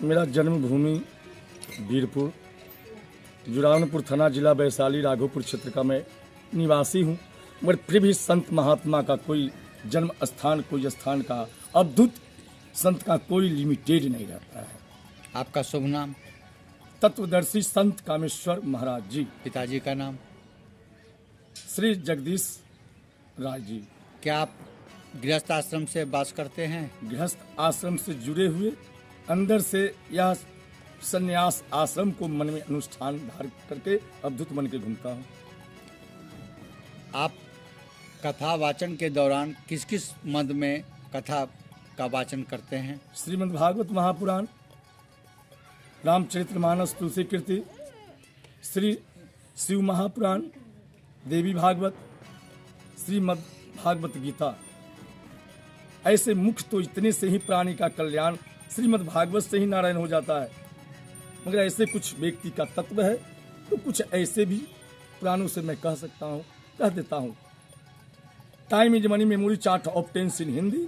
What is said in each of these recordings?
मेरा जन्मभूमि वीरपुर, जुरावनपुर थाना, जिला वैशाली, राघोपुर क्षेत्र का मैं निवासी हूँ। मगर फिर भी संत महात्मा का कोई जन्म स्थान, कोई स्थान का अद्भुत संत का कोई लिमिटेड नहीं रहता है। आपका शुभ नाम? तत्वदर्शी संत कामेश्वर महाराज जी। पिताजी का नाम? श्री जगदीश राय जी। क्या आप गृहस्थ आश्रम से वास करते हैं? गृहस्थ आश्रम से जुड़े हुए, अंदर से यह संन्यास आश्रम को मन में अनुष्ठान धार करके अद्भुत मन के घूमता हूँ। आप कथा वाचन के दौरान किस किस मद में कथा का वाचन करते हैं? श्रीमद् भागवत महापुराण, रामचरितमानस, तुलसी कीर्ति, श्री शिव महापुराण, देवी भागवत, श्रीमद् भागवत गीता। ऐसे मुख्य तो इतने से ही प्राणी का कल्याण श्रीमद् भागवत से ही नारायण हो जाता है। मगर ऐसे कुछ व्यक्ति का तत्व है तो कुछ ऐसे भी पुराणों से मैं कह सकता हूँ, कह देता हूँ। Time is money, memory chart of tense in Hindi,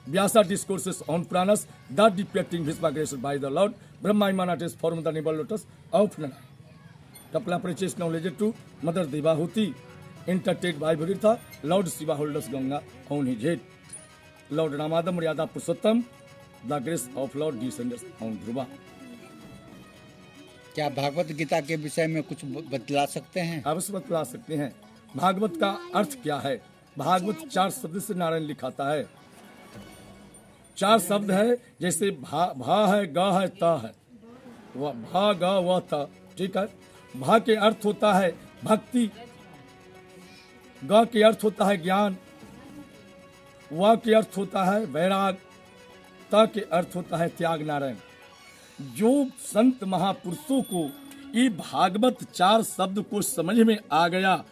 Vyasa discourses on Puranas that depicting his migration by the lord Brahma emanates from the navel lotus of Narayan. Kapila preaches knowledge to mother Devahuti entreated by Bhagiratha lord Shiva holds Ganga on his head. Lord रामादम Maryada Purushottam the grace of lord descends on Dhruva. क्या भागवत गीता के विषय में कुछ बतला सकते हैं? अवश्य बतला सकते हैं। भागवत का अर्थ क्या है? भागवत 4 शब्द से नारायण लिखाता है। 4 शब्द है, जैसे भा है, गा है, ता है, भा गा व ता। ठीक है। भा के अर्थ होता है भक्ति, गा के अर्थ होता है ज्ञान, व के अर्थ होता है वैराग, ता के अर्थ होता है त्याग नारायण। जो संत महापुरुषों को ये भागवत 4 शब्द को समझ में आ गया,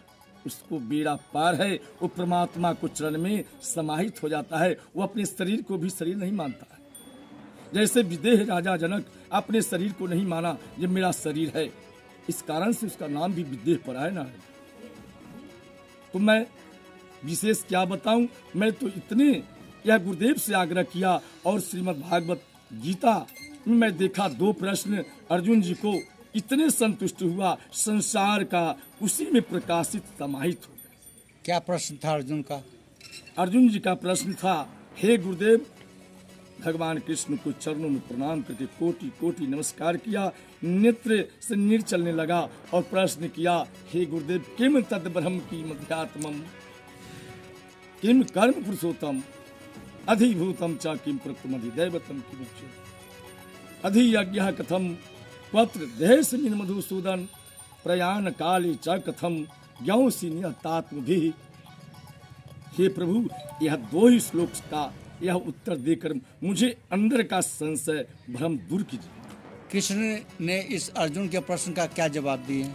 उसको बेड़ा पार है। वो परमात्मा को चरण में समाहित हो जाता है। वो अपने शरीर को भी शरीर नहीं मानता है। जैसे विदेह राजा जनक अपने शरीर को नहीं माना, ये मेरा शरीर है, इस कारण से उसका नाम भी विदेह पड़ा है ना। तो मैं विशेष क्या बताऊं, मैं तो इतने यह गुरुदेव से आग्रह किया। और श्रीमद् भागवत गीता में मैं देखा 2 प्रश्न अर्जुन जी को, इतने संतुष्ट हुआ, संसार का उसी में प्रकाशित समाहित हो गए। क्या प्रश्न था अर्जुन का? अर्जुन जी का प्रश्न था, हे गुरुदेव, भगवान कृष्ण को चरणों में प्रणाम करके कोटि कोटि नमस्कार किया, नेत्र से नीर चलने लगा और प्रश्न किया, हे गुरुदेव, किम तद ब्रह्म की मध्यात्मम, किम कर्म पुरुषोत्तम, अधिभूतम च किम प्रकृतम अधिदैवतम किम अधियज्ञः कथम पत्र देहस्मिन् मधुसूदन प्रयाण काले च कथम ज्ञासी नियतात्मभिः। हे प्रभु, यह 2 ही श्लोक का यह उत्तर देकर मुझे अंदर का संशय भ्रम दूर कीजिए। कृष्ण ने इस अर्जुन के प्रश्न का क्या जवाब दिए?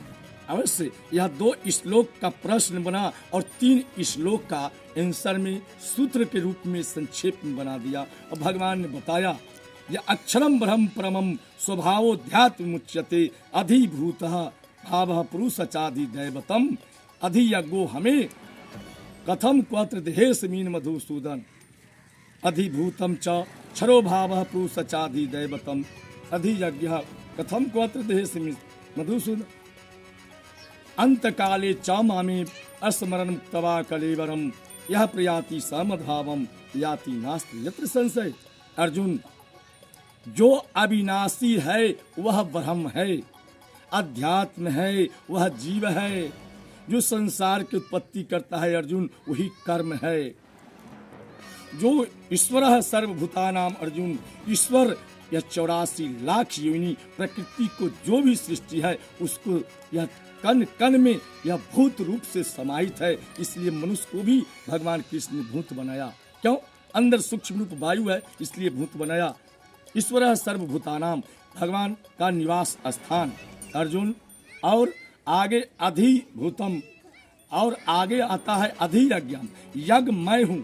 अवश्य, यह 2 श्लोक का प्रश्न बना और 3 श्लोक का आंसर में सूत्र के रूप में संक्षेप में बना दिया। और भगवान ने बताया, यह अक्षरम ब्रह्म परमम स्वभावोध्यात्म मुच्यते अधिभूतः भावः पुरुषचाधि दैवतम अधियज्ञो हमें कथम क्वत्र देहेस्मिन् मधुसूदन अधिभूतम च क्षरो भावः पुरुषचाधि दैवतम अधियज्ञः कथम क्वत्र देहेस्मिन् मधुसूदन अंतकाले च मामे अस्मरण मुक्तवा कलेवरम यह प्रयाति समद्भावम याति नास्ति यत्र संशय। अर्जुन, जो अविनाशी है वह ब्रह्म है, अध्यात्म है, वह जीव है। जो संसार की उत्पत्ति करता है अर्जुन, वही कर्म है। जो ईश्वर है सर्वभूतानाम अर्जुन, ईश्वर यह 84 लाख योनि प्रकृति को जो भी सृष्टि है उसको यह कण कण में यह भूत रूप से समाहित है। इसलिए मनुष्य को भी भगवान कृष्ण ने भूत बनाया। क्यों? अंदर सूक्ष्म रूप वायु है, इसलिए भूत बनाया। ईश्वर सर्वभूतानाम, भगवान का निवास स्थान अर्जुन। और आगे अधिभूतम, और आगे आता है अधियज्ञम, यज्ञ मैं हूँ,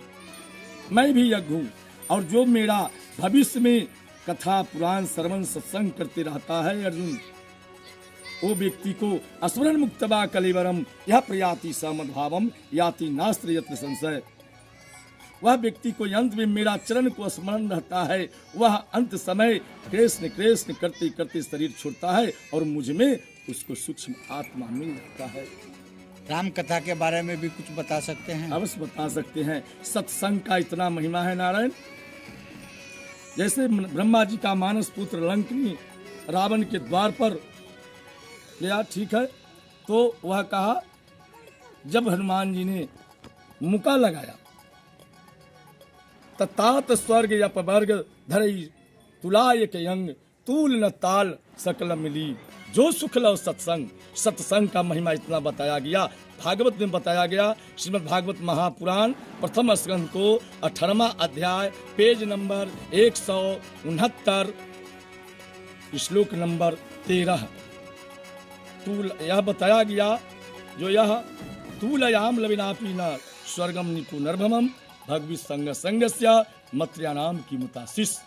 मैं भी यज्ञ हूँ। और जो मेरा भविष्य में कथा पुराण श्रवण सत्संग करते रहता है अर्जुन, वो व्यक्ति को अस्मरण मुक्तवा कलेवरम यह प्रयाति समद्भावम याति नास्त्र यत्र संशय। वह व्यक्ति को अंत में मेरा चरण को स्मरण रहता है, वह अंत समय कृष्ण कृष्ण करते करते शरीर छोड़ता है और मुझ में उसको सूक्ष्म आत्मा मिल जाता है। राम कथा के बारे में भी कुछ बता सकते हैं? अवश्य बता सकते हैं। सत्संग का इतना महिमा है नारायण। जैसे ब्रह्मा जी का मानस पुत्र लंकनी रावण के द्वार पर गया, ठीक है, तो वह कहा, जब हनुमान जी ने मुका लगाया, ततात स्वर्ग अपवर्ग धरई तुलाय के अंग तूल न ताल सकल मिली जो सुख लव सत्संग। सत्संग का महिमा इतना बताया गया, भागवत में बताया गया। श्रीमद् भागवत महापुराण प्रथम स्कंध को 18वां अध्याय पेज नंबर 169 श्लोक नंबर 13 तूल यह बताया गया, जो यह तूलयाम लविनापी न स्वर्गम निपु नर्भमम भगवि संग संगस्य मत्र्यानाम की मुतासिस।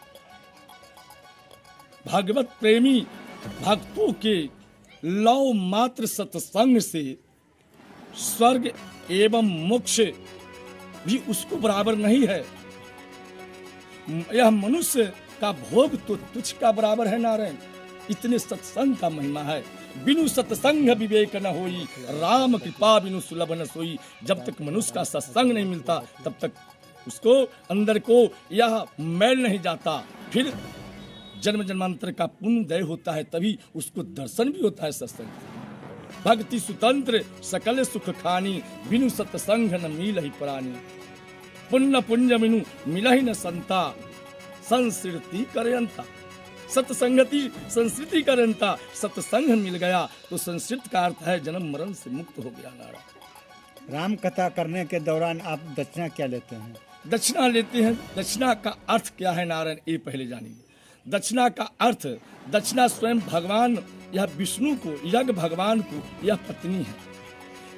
भागवत प्रेमी भक्तों के लौ मात्र सत्संग से स्वर्ग एवं मोक्ष भी उसको बराबर नहीं है। यह मनुष्य का भोग तो तुच्छ का बराबर है नारायण। इतने सत्संग का महिमा है। बिनु सत्संग विवेक न होई, राम कृपा बिनु सुलभ न सोई। जब तक मनुष्य का सत्संग नहीं मिलता तब तक उसको अंदर को यह मैल नहीं जाता। फिर जन्म जन्मांतर का पुण्य होता है, तभी उसको दर्शन भी होता है सत्संग। भक्ति स्वतंत्र सकल सुख खानी, बिनु सत्संग न मिल ही प्राणी। पुण्य पुण्य बिनु मिल ही न संता, संस्कृति करयंता। सत्संगति संस्कृति करयंता। सत्संग मिल गया तो संस्कृत का अर्थ है जन्म मरण से मुक्त हो गया नारायण। राम कथा करने के दौरान आप दक्षिणा क्या लेते हैं? दक्षिणा लेते हैं। दक्षिणा का अर्थ क्या है नारायण, ये पहले जानिए। दक्षिणा का अर्थ, दक्षिणा स्वयं भगवान या विष्णु को, यज्ञ भगवान को यह पत्नी है।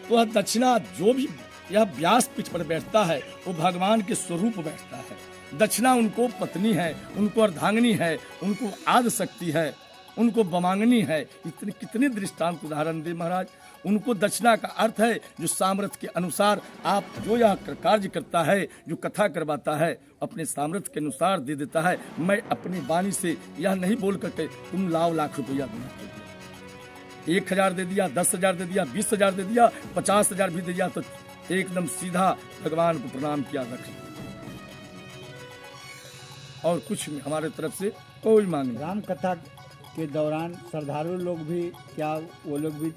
तो वह दक्षिणा जो भी यह व्यास पीठ पर बैठता है वो भगवान के स्वरूप बैठता है। दक्षिणा उनको पत्नी है, उनको अर्धांगिनी है, उनको आद शक्ति है, उनको बमांगनी है। इतने कितने दृष्टांत उदाहरण दे महाराज। उनको दक्षिणा का अर्थ है जो सामर्थ्य के अनुसार आप जो यह कार्य करता है, जो कथा करवाता है, अपने सामर्थ्य के अनुसार दे देता है। मैं अपनी वाणी से यह नहीं बोल करके तुम लाओ लाख रुपया देना, 1000 दे दिया, 10,000 दे दिया, 20,000 दे दिया, 50,000 भी दे दिया, तो एकदम सीधा भगवान को प्रणाम किया रख, और कुछ हमारे तरफ से कोई मांग नहीं। राम कथा के दौरान श्रद्धालु लोग भी, क्या वो लोग भी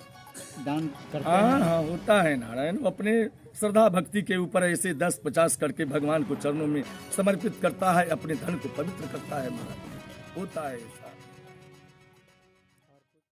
दान करते हैं? हाँ, होता है नारायण। वो अपने श्रद्धा भक्ति के ऊपर ऐसे 10-50 करके भगवान को चरणों में समर्पित करता है, अपने धन को पवित्र करता है महाराज। होता है ऐसा।